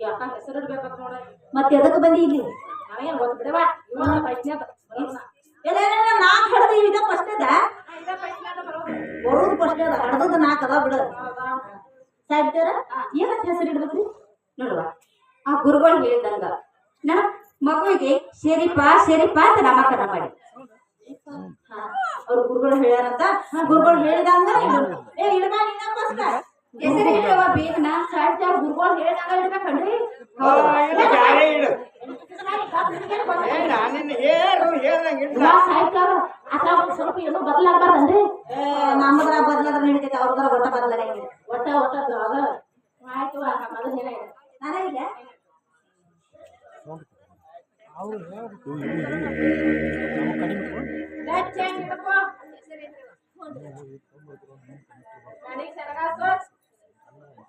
ಯಾಕ ಹೆಸರು ಇಡ್ಬೇಕಂತ ನೋಡ ಮತ್ತೆ ಎದಕ್ಕೆ ಬಂದಿ ಇಲ್ಲಿ ನಾವೇನ್ ಗೊತ್ತ ಬಿಡವ ಇವನ ಪೈಸ್ನ್ಯಾಗ ಎಲ್ಲ ನಾಲ್ಕು ಹಡದ ಇದ ಫಸ್ಟದ ಬರೋದು ಫಸ್ಟದ ಹಡದ ನಾಲ್ಕು ಅದ ಬಿಡ ಸಾಹಿತ್ಯರ ಏನಂತ ಹೆಸರು ಇಡ್ಬೇಕ್ರಿ ನೋಡುವ ಆ ಗುರುಗಳು ಹೇಳಿದಂಗ ನನ್ನ ಮಗುವಿಗೆ ಶರೀಫಾ ಶರೀಫಾ ಅಂತ ನಾಮಕರಣ ಮಾಡಿ ಅವ್ರ ಗುರುಗಳು ಹೇಳ್ಯಾರಂತ ಗುರುಗಳು ಹೇಳಿದಂಗ ಇಡ್ಬಾ ಇನ್ನೊಬ್ಬಸ್ಕ ಹೆಸರು ಇಡುವ ಬೇಗನ ಸಾಹಿತ್ಯ ಗುರುಗಳು ಹೇಳಿದಂಗ ಇಡ್ಬೇಕನ್ರಿ ಸ್ವಲ್ಪ ಏನೋ ಬದಲಾಗಬಾರ್ದನ್ರಿ ನಮ್ಮದ್ರ ಬದಲಾದ್ರೆ ನಡೀತೈತೆ ಅವ್ರದ್ರ ಒಟ್ಟ ಬದಲಾಗಂಗಿಲ್ಲ ಒಟ್ಟ ಅದ ಆಯ್ತು ಅದನ್ನ ಹೇಳ ನನಗೆ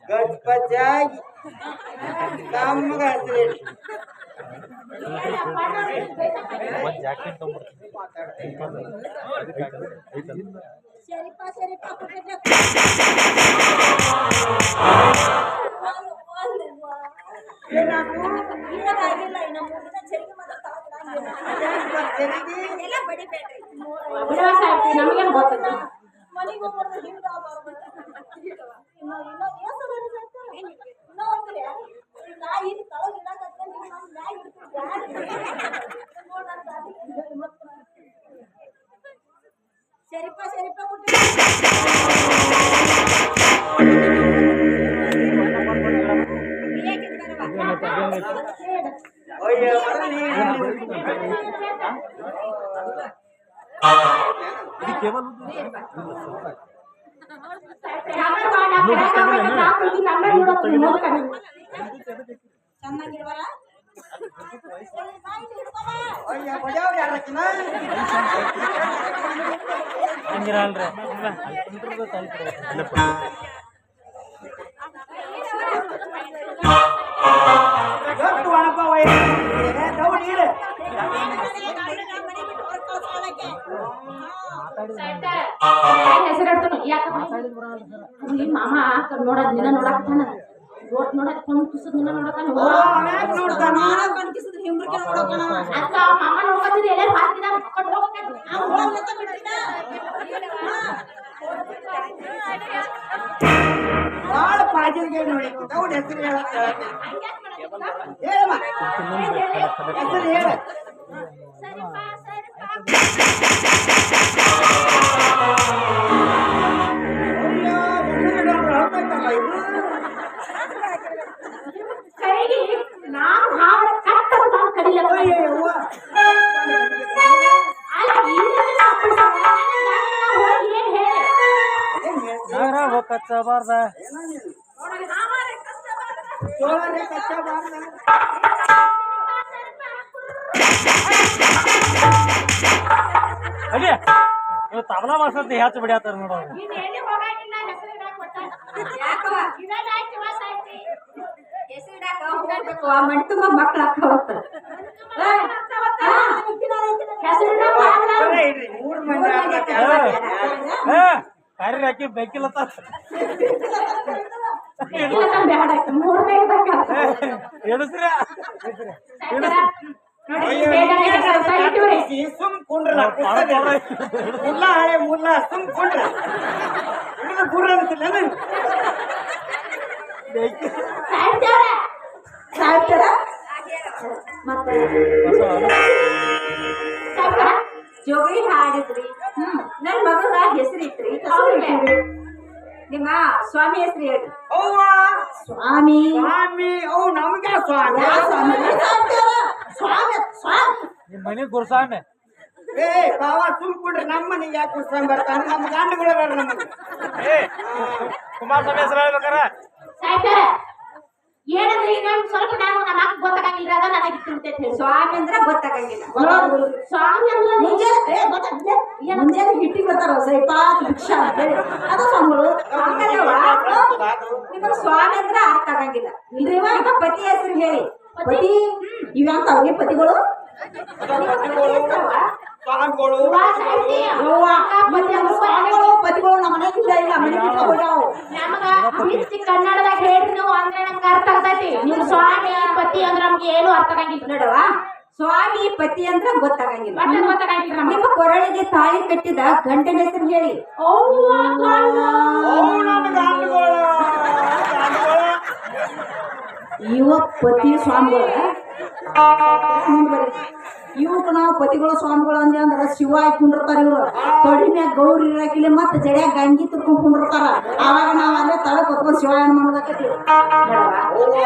ಗಜಪತಿಯಾಗಿ ನಮ್ಗೆ ಹೆಸರು ಶರೀಫಾ ಶರೀಫಾ ಏನಾಗಿಲ್ಲ ಇನ್ನು ಮುಂದಿನ ಚರಿಗೆ ಎಲ್ಲ ಬಡಿಬೇಡ್ರಿ ನಮಗೇನು ಗೊತ್ತದ ಮನೆಗೆ ಹೋಗ್ಬಾರ್ದು ಹಿಂಗ ಶರೀಫಾ ಶರೀಫಾ ಚೆನ್ನಾಗಿರ್ವರ ಹೆಸರು ಯಾಕ ಮಾಮ ನೋಡದ್ ನಿನ್ನ ನೋಡಾಕತ್ತಾನ ರೋಟ್ ನೋಡಕ್ ಕಣ್ಕಿಸದ್ ನಿನ್ನ ನೋಡತಾನ ಅಕ್ಕ ಮಾಮ ನೋಡ್ಕೊತಿದ್ರಿ ಎಲ್ಲಾರು ಹಾಕಿದ ಬಾಳ ಪಾಜಿಗೆ ನೋಡಿ ಅವ್ನ ಹೆಸರು ಹೇಳಮ್ಮ ಹೆಸರು ಹೇಳ ಕೈಗೆ ನಾವು ಹಾಡ ಕಟ್ಟ ಕಡಿಲ ಕಚ್ಚಬಾರ್ದ ಅಡಿ ನೀವು ತಬಲಾ ಮಾಡ್ಸತ್ತೆ ಹೆಚ್ಚು ಬಿಡ್ಯಾತಾರ ನೋಡೋ ಮಣಿ ತುಂಬ ಮಕ್ಳು ಕಾರ್ಯ ಹಾಕಿ ಬೇಕಿಲ್ಲತ್ತ ಎಡಸ್ರ ಸುಮ್ ಕುಂಡ್ರಲ್ಲ ಮುಲ್ಲ ಹಳೆ ಮುಲ್ಲ ಸುಮ್ ಕುಂಡ್ರ ಹಿಡಿದು ಗುರ್ರ ಅನ್ಸಿಲ್ಲ ಮತ್ತೆ ಜೋಗಿ ಹಾಡಿದ್ರಿ ನನ್ ಮಗನ ಹೆಸರು ಇಟ್ರಿ ನಿಮ್ಮ ಸ್ವಾಮಿ ಹೆಸರು ಹೇಳ್ರಿ ಸ್ವಾಮಿ ಸ್ವಾಮಿ ಅವು ನಮ್ಗೆ ಸ್ವಾಮಿ ಸ್ವಾಮಿ ಸ್ವಾಮಿ ನಿಮ್ ಮನೆ ಗುರ್ಸಾಮೆ ಏ ಬಾವ ಸುಮ್ ಕುಂಡ್ರಿ ನಮ್ಮ ಮನೆಗೆ ಯಾಕೆ ಕುರ್ಸ್ಕೊಂಡ್ ಬರ್ತಾನೆ ನಮ್ಮ ಗಂಡುಗಳು ಬೇಡ ನಮಗೆ ಕುಮಾರಸ್ವಾಮಿ ಹೆಸರು ಹೇಳ್ಬೇಕಾರ ಏನಂದ್ರೆ ಈಗ ಸ್ವಲ್ಪ ನಾನು ನಮ್ಮ ಅಕ್ಕ ಗೊತ್ತಾಗಂಗಿಲ್ಲ ಅದ ನನಗೆ ತಿಳಿತೈತೆ ಸ್ವಾಮಿ ಅಂದ್ರೆ ಗೊತ್ತಾಗಂಗಿಲ್ಲ ಸ್ವಾಮಿ ಅಂದ್ರೆ ಮುಂಜಾನೆ ಹಿಟ್ಟಿಗೆ ಬರ್ತಾರ ಸ್ವಲ್ಪ ಭಿಕ್ಷಾ ಅಂತೇಳಿ ಅದು ಸ್ವಾಮಿಗಳು ಆಮೇಲೆ ನಿಮಗೆ ಸ್ವಾಮಿ ಅಂದ್ರೆ ಅರ್ಥ ಆಗಂಗಿಲ್ಲ ಇಲ್ರಿ ಈಗ ಪತಿ ಹೆಸರು ಹೇಳಿ ಪತಿ ಇವಂತ ಅವ್ರಿಗೆ ಪತಿಗಳು ಸ್ವಾಮಿಗಳು ಪತಿಗಳು ನಮ್ಮ ಮನೆ ಇಲ್ಲ ಮನೆ ನಮಗ ಕನ್ನಡದಾಗ ಹೇಳ್ರಿ ನೀವು ಅಂದ್ರೆ ನಮ್ಗೆ ಅರ್ಥ ಆಗ್ತೈತಿ ನೀವು ಸ್ವಾಮಿ ಪತಿ ಅಂದ್ರೆ ನಮ್ಗೆ ಏನು ಅರ್ಥ ಆಗಂಗಿಲ್ಲ ನೋಡವ ಸ್ವಾಮಿ ಪತಿ ಅಂದ್ರ ಗೊತ್ತಾಗಂಗಿಲ್ಲ ಒಟ್ಟ ಗೊತ್ತಾಗಂಗಿಲ್ಲ ನಮ್ಗೆ. ನಿಮ್ಮ ಕೊರಳಿಗೆ ತಾಳಿ ಕಟ್ಟಿದ ಗಂಟನ ಹೆಸರು ಹೇಳಿ ಅವ್ವ ಗಂಡ. ಅವು ನನ್ನ ಗಂಡುಗಳು. ಇವ ಪತಿ ಸ್ವಾಮಿಗಳ ಇವಕ್ ನಾವು ಪತಿಗಳು ಸ್ವಾಮಿಗಳು ಅಂದೆ ಅಂದ್ರ ಶಿವ ಆಗಿ ಕುಂಡಿರ್ತಾರ ಇವ್ರು ತೊಡಿನ್ಯಾಗ ಗೌರಿ ಇರಾಕಿಲ್ಲ ಮತ್ತ ಜಡ್ಯಾಗ ಗಂಗಿ ತುರ್ಕೊಂಡ್ ಕುಂಡಿರ್ತಾರ ಅವಾಗ ನಾವ್ ಅಲ್ಲೇ ತಳ ಕೊತ್ಕೊಂಡ್ ಶಿವಾಯಣ ಮಾಡೋದಕ್ಕತಿ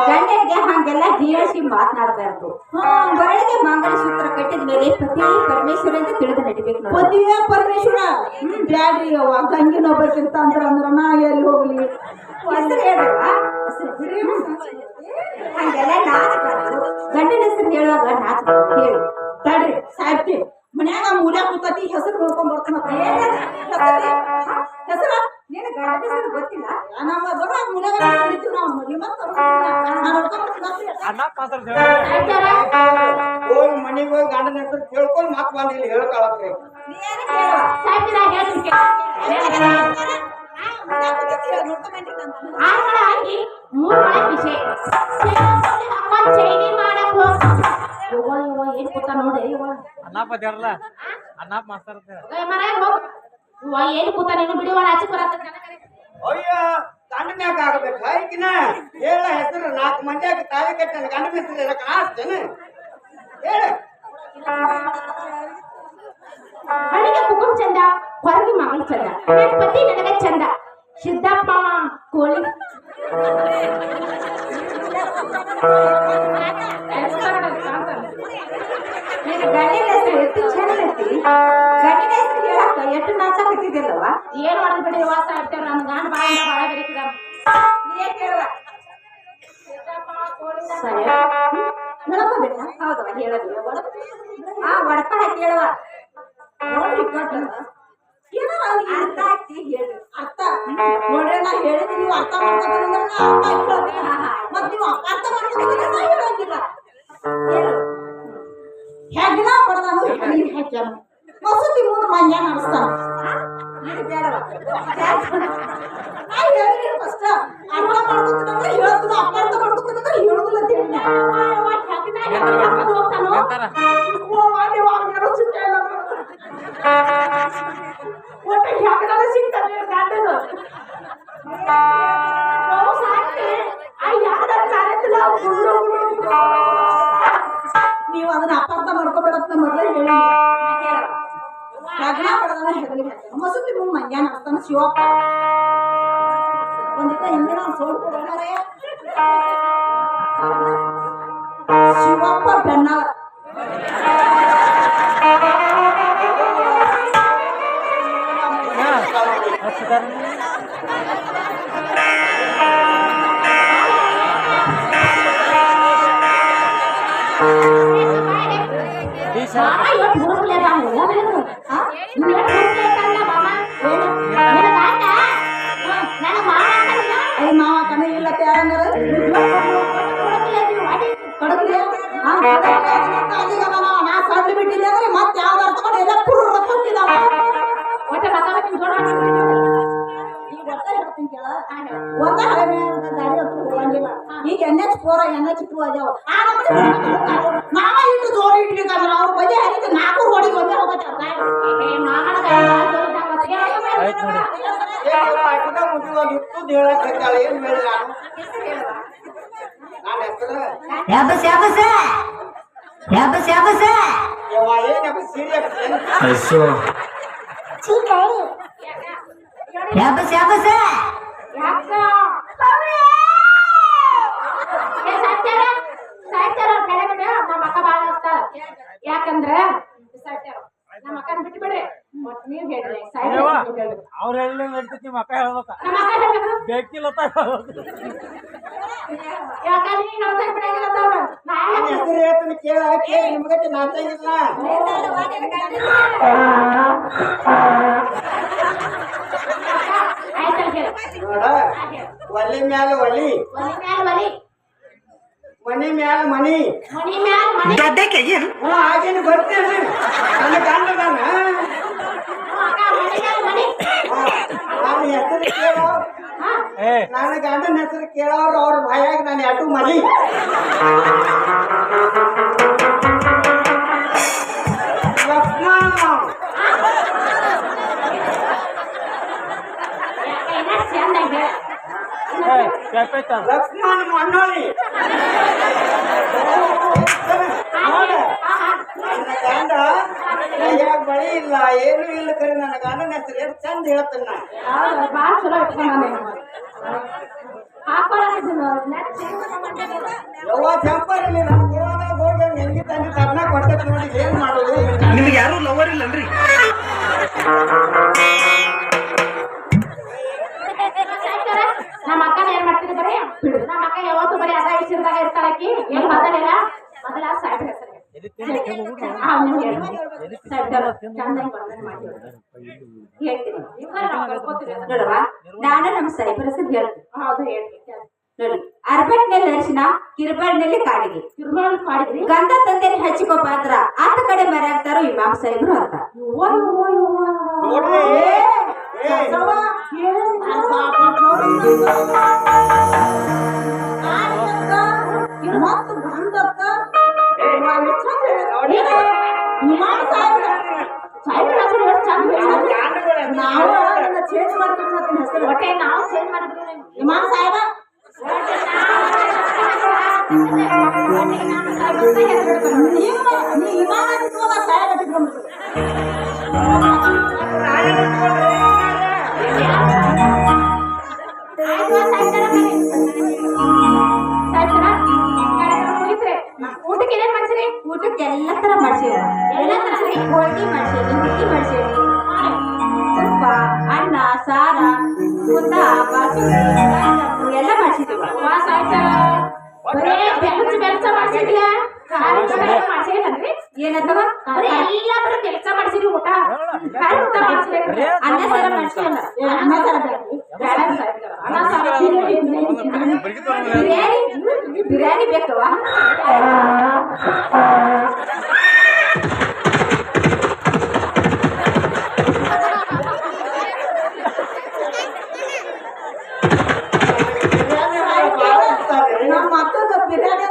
ಗಂಡನಿಗೆ ಹಂಗೆಲ್ಲ ಹೀಯಾಸಿ ಮಾತನಾಡಬಾರ್ದು ಬರಳಿಗೆ ಮಂಗಲಸೂತ್ರ ಕಟ್ಟಿದ ಮೇಲೆ ಪತಿ ಪರಮೇಶ್ವರ ಅಂತ ತಿಳಿದು ನಡಿಬೇಕು ಪತಿಯೇ ಪರಮೇಶ್ವರ ಬ್ಯಾಡ್ರಿ ಅವ್ವ ಗಂಗಿನ ಒಬ್ಬಕ್ಕಿಂತ ಅಂದ್ರ ನಾ ಎಲ್ಲಿ ಹೋಗ್ಲಿ ಹೆಸರು ಹೇಳುವ ಹಂಗೆಲ್ಲ ನಾಚಬಾರ್ದು ಗಂಡನ ಹೆಸರು ಹೇಳುವಾಗ ನಾಚಬಾರ್ದು ಹೇಳಿ ತಡ್ರಿ ಸಾಯ್ತಿ ಮನ್ಯಾಗ ಮೂಲ ಕೂತತಿ ಹೆಸರು ನೋಡ್ಕೊಂಡ್ ಬರ್ತಾನ ಹೆಸರ ನೀನು ಗಂಡನ ಹೆಸರು ಗೊತ್ತಿಲ್ಲ ನಮ್ಮ ಬರೋ ಮೂಲೆಗ ಕುಳಿತು ನಾವು ಮದುವೆ ಅಣ್ಣ ಮಾತಾಡ್ತ ಸಾಯ್ತಾರ? ಹೋಗಿ ಮನೆಗೆ ಹೋಗಿ ಗಂಡನ ಹೆಸರು ಕೇಳ್ಕೊಂಡು ಮತ್ ಬಂದು ಇಲ್ಲಿ ಹೇಳ್ಕೊಳತ್ರಿ. ಸಾಯ್ತೀರಾ? ಹೇಳ್ತೀನಿ ಆರ್ಗಳ ಆಗಿ ಮೂರ್ಗಳ ವಿಷಯ ಹಾಕೊಂಡ್ ಚೈನಿ ಮಾಡಕ್ ಹೋಗ್. ಯವ್ವ ಯವ್ವ ಏನ್ ಕೂತ ನೋಡಿ ಯವ್ವ ಅಣ್ಣಪ್ಪ ದೇವ್ರಲ್ಲ ಅಣ್ಣಪ್ಪ ಮಾಸ್ತಾರ್ತ ಮರ ಹೋಗ್ ಯವ್ವ ಏನ್ ಕೂತ ನೀನು ಬಿಡಿವ ಆಚೆ ಬರತ್ತ ಅಯ್ಯ ಗಂಡನ ಯಾಕೆ ಆಗ್ಬೇಕು ಐಕಿನ ಹೇಳ ಹೆಸರು 4 ಮಂದಿಯಾಗ ತಾಳಿ ಕಟ್ಟ ಗಂಡನ ಹೆಸರು ಹೇಳಕ್ ಆಸ್ತೇನೆ ಹೇಳ. ಹಳ್ಳಿಗೆ ಕುಕುಂ ಚಂದ ಹೊರಗೆ ಮಗಳು ಚಂದ ನನ್ನ ಪತಿ ನನಗೆ ಚಂದ ಸಿದ್ದಪ್ಪ ಕೋಳಿ ಗಂಡಿನ ಹೆಸರು ಎಷ್ಟು ಚಂದ ಐತಿ ಗಂಡಿನ ಹೆಸರು ಹೇಳಕ್ಕ ಎಷ್ಟು ನಾಚಾಕತ್ತಿದ್ದಿಲ್ಲವ ಏನ್ ಮಾಡೋದು ಬಿಡಿ ವಾಸ ಇರ್ತೇವೆ ನನ್ನ ಗಂಡ ಬಾಳ ಬಾಳ ಬೆರೀತಿದ ನೀ ಕೇಳುವ ಸರಿ ನೋಡ್ಕೋಬೇಕಾ ಹೌದವ ಹೇಳೋದು ಒಡಪ ಹಾಕಿ ಹೇಳುವ ಏನಾರ ಅವ್ನಿಗೆ ಅರ್ಥ ಆಗ್ತಿ ಹೇಳಿ ಅರ್ಥ ನೋಡ್ರಿ ನಾ ಹೇಳಿದ್ರೆ ನೀವು ಅರ್ಥ ಮಾಡ್ಕೊತೀನಿ ಅಂದ್ರೆ ನಾ ಅರ್ಥ ಆಗಿ ಹೇಳ್ತೀನಿ ಮತ್ ನೀವು ಅರ್ಥ ಮಾಡ್ಕೊತೀನಿ ನಾ ಹೇಳೋಂಗಿಲ್ಲ ಹೇಳು ಹೆಗ್ಣ ಬಡದಾನು ಹೆಗ್ಣ ಮಸೂತಿ ಮುಂದೆ ಮಂಜ ನಡೆಸ್ತಾನ ಇದು ಬೇಡವ ನಾ ಹೇಳಿ ಫಸ್ಟ್ ಅರ್ಥ ಮಾಡ್ಕೊತೀನಿ ಹೇಳ್ತೀನಿ ಅಪಾರ್ಥ ಮಾಡ್ಕೊತೀನಿ ಅಂದ್ರೆ ಹೇಳುದಿಲ್ಲ ಅಂತ ಹೇಳಿ ಹೋಗ್ತಾನೋ ಒಟ್ಟು ಹೆಗ್ಣನ ಸಿಗ್ತಾನೆ ಗಂಡನು ನೀವು ಅದನ್ನ ಅಪಾರ್ಥ ಮಾಡ್ಕೋಬೇಡತ್ತ ಮೊದಲೇ ಹೇಳಿ ಹೆಗ್ಣ ಪಡೆದ ಹೆಗಲಿಗೆ ಮಸೂತಿ ಮುಂದೆ ಮಂಜಾನ ಆಗ್ತಾನ ಶಿವಪ್ಪ ಒಂದಿಟ ಹಿಂದಿನ ಸೋಡ್ ಕೊಡೋಣರೇ ಶಿವಪ್ಪ ಬೆನ್ನಾಳ ಮಾವ ಕಣ ಇಲ್ಲ ಯಾರಂಗಾರ ಕಡಗ್ಲಿ ನಾ ಸಡ್ಲಿ ಬಿಟ್ಟಿದ್ದೆ ಅಂದ್ರೆ ಮತ್ತೆ ಯಾವ್ದಾರ ತಗೊಂಡು ಎಲ್ಲ ಪುರ್ರ ತುಂಬಿದಾವ ಈಗ ಒಟ್ಟ ಹೇಳ್ತೀನಿ ಕೇಳ ಒಂದ ಹಳೆ ಗಾಡಿ ಹತ್ರ ಹೋಗಂಗಿಲ್ಲ ಈಗ NH4 NH2 ಅದಾವ ಆ ಮಾವ ಇಟ್ಟು ಜೋರಿ ಇಟ್ಲಿಕ್ಕಂದ್ರ ಅವ್ರ ಬಜೆ ಹರಿತ 4 ರೋಡಿಗೆ ಒಂದೇ ಹೋಗತ್ತಾರ ಹೇಳಕ್ ಹತ್ತಾಳೆ ಏನ್ ಹೇಳಿ ನಾನು ಹೆಸರು ಯವ್ವ ಏನಪ್ಪ ಸೀರಿಯಸ್ ಯಾಕಂದ್ರ ನಮ್ಮ ಅಕ್ಕನ ಬಿಟ್ಟು ಬಿಡ್ರಿ ನೀವ್ ಹೇಳ್ರಿ ಅವ್ರು ಹೇಳಿ ನಡ್ತೈತಿ ನಿಮ್ಮ ಅಕ್ಕ ಹೇಳ್ಬೇಕ ನಮ್ಮ ಅಕ್ಕ ಹೇಳ್ಬೇಕು ಬೇಕಿಲ್ಲತ್ತ ಯಾಕಂದ್ರೆ ನೀನ್ ನೋಡ್ತಾ ಬಿಡಂಗಿಲ್ಲ ಅವ್ರು. ನಾ ನನ್ನ ಹೆಸರು ಹೇಳ್ತೀನಿ ಕೇಳಿ ನಿಮ್ಗತ್ತೆ ನಾಚಾಗಿಲ್ಲ ಆಯ್ತಲ್ಲ ಕೇಳು ನೋಡ ಒಲಿ ಮ್ಯಾಲ ಒಲಿ ಒಲಿ ಮ್ಯಾಲ ಒಲಿ ಮನಿ ಮ್ಯಾಲ ಮನಿ ಮನಿ ಮ್ಯಾಲ ಮನಿ ಹಾಗೇನು ಬರ್ತೀನಿ ನನ್ನ ಗಂಡ ನಾನು ಅಕ್ಕ ಮನಿ ಮ್ಯಾಲ ಮನಿ ನನ್ನ ಹೆಸರು ಕೇಳು ಹಾ ಏ ನನ್ನ ಗಂಡನ ಹೆಸರು ಕೇಳೋರು ಅವ್ರ ಭಯಾಗ ನಾನು ಅಟು ಮಲಿ ಲಕ್ಷ್ಮಣ ಏನ ಚಂದ ಇದೆ ಏ ಕೆಪ್ಪೈತ ಲಕ್ಷ್ಮಣ ಮಣ್ಣೋಳಿ ನನ್ನ ಗಂಡ ಕೈಯಾಗ ಬಳಿ ಇಲ್ಲ ಏನು ಇಲ್ಲ ಕರೆ ನನ್ನ ಗಂಡನ ಹೆಸರು ಎಷ್ಟು ಚಂದ ಹೇಳ್ತಾನ ನಾ. ಬಾಳ ಚಲೋ ಇಟ್ಕೊಂಡ ಯವ್ವ ಜಂಪರ್ ಇಲ್ಲಿ ನಮ್ಮ ಗೋವಾದಾಗ ಹೋಗಿ ಹೆಂಗಿ ತಂದಿ ತರ್ನ ಕೊಟ್ಟೈತಿ ನೋಡಿ ಏನ್ ಮಾಡೋದು ನಿಮ್ಗೆ ಯಾರು ಲವರ್ ಇಲ್ಲನ್ರಿ ನಮ್ಮ ಅಕ್ಕನ ಏನ್ ಮಾಡ್ತಿದ್ದೆ ಬರೀ ನಮ್ಮ ಅಕ್ಕ ಯಾವತ್ತು ಬರೀ ಅದ ವಿಷಯದಾಗ ಇರ್ತಾಳಕಿ ಏನ್ ಮಾತಾಡಿಲ್ಲ ಮೊದಲ ಸಾಹೇಬ್ರ ಹೆಸರು ನೋಡವ ನಾನು ನಮ್ಮ ಸಾಹೇಬ್ರ ಹೆಸರು ಹೇಳ್ತೀನಿ ಹೌದು ಹೇಳ್ತೀನಿ ನೋಡಿ ಅರ್ಬಟ್ನಲ್ಲಿ ಅರಿಶಿನ ಕಿರ್ಬಳ್ನಲ್ಲಿ ಕಾಡಿಗೆ ತಿರುಮಲ ಮಾಡಿದ್ರಿ ಗಂಧ ತಂದೆని ಹಚ್ಚಿಕೋ ಪಾತ್ರ ಆತ ಕಡೆ ಮರ್ಯಾಗ್ತಾರೋ ಇಮಾಮ್ ಸಾಹೇಬ್ರು ಅಂತ ನೋಡ್ರಿ ಮತ್ತು ಬಂದತ್ತ ನೋಡಿ ಸಾಹೇಬ್ರ ಹೆಸರು ಎಷ್ಟು ಚಂದ ನಾವು ಅದನ್ನ ಚೇಂಜ್ ಮಾಡ್ಕೊಂಡು ಹೆಸರು ಹೊಟ್ಟೆ ನಾವು ಚೇಂಜ್ ಮಾಡಿದ್ವಿ ಇಮಾಮ್ ಸಾಹೇಬ ನೀ ಇಮಾಮ್ ಆಗಿದ್ವಾಗ ಸಾಹೇಬ ಬಿಟ್ಕೊಂಡ್ಬಿಟ್ಟು ಊಟಕ್ಕೆ ಏನೇನ್ ಮಾಡ್ತೀರಿ ಊಟಕ್ಕೆ ಎಲ್ಲ ತರ ಮಾಡ್ಸೇವಿ ಎಲ್ಲ ತರ ರೀ? ಹೋಳಿಗೆ ಮಾಡ್ಸೇವಿ ಹುಟ್ಟಿ ಮಾಡ್ಸೇವಿ ತುಪ್ಪ ಅನ್ನ ಸಾರ ಊಟ ಬಾಸುಂದಿ ಎಲ್ಲ ಮಾಡ್ಸಿದೀವಿ ವಾಸ ಆಯ್ತಾ ಬರೇ ಕೆಲಸ ಮಾಡ್ಸಿದ್ಯ ಮಾಡ್ಸಿಲ್ಲನ್ರಿ ಏನಂತವ ಬರೀ ಎಲ್ಲ ಬರೀ ಕೆಲಸ ಮಾಡ್ಸಿದ್ರಿ ಊಟ ಖಾಲಿ ಊಟ ಮಾಡ್ಸ್ಬೇಕ್ರಿ ಅನ್ನ ಸಾರ ಮಾಡ್ಸಿಲ್ಲ ಅನ್ನ ಸಾರ ಬೇಡ್ರಿ. ಬೇಡ ಸಾಯ್ತಾರ. ಅನ್ನ ಸಾರ ಬಿರಿಯಾನಿ ಬಿರಿಯಾನಿ ಬೇಕವ ನಮ್ಮ ಮಕ್ಕಳ ಬಿರಿಯಾನಿ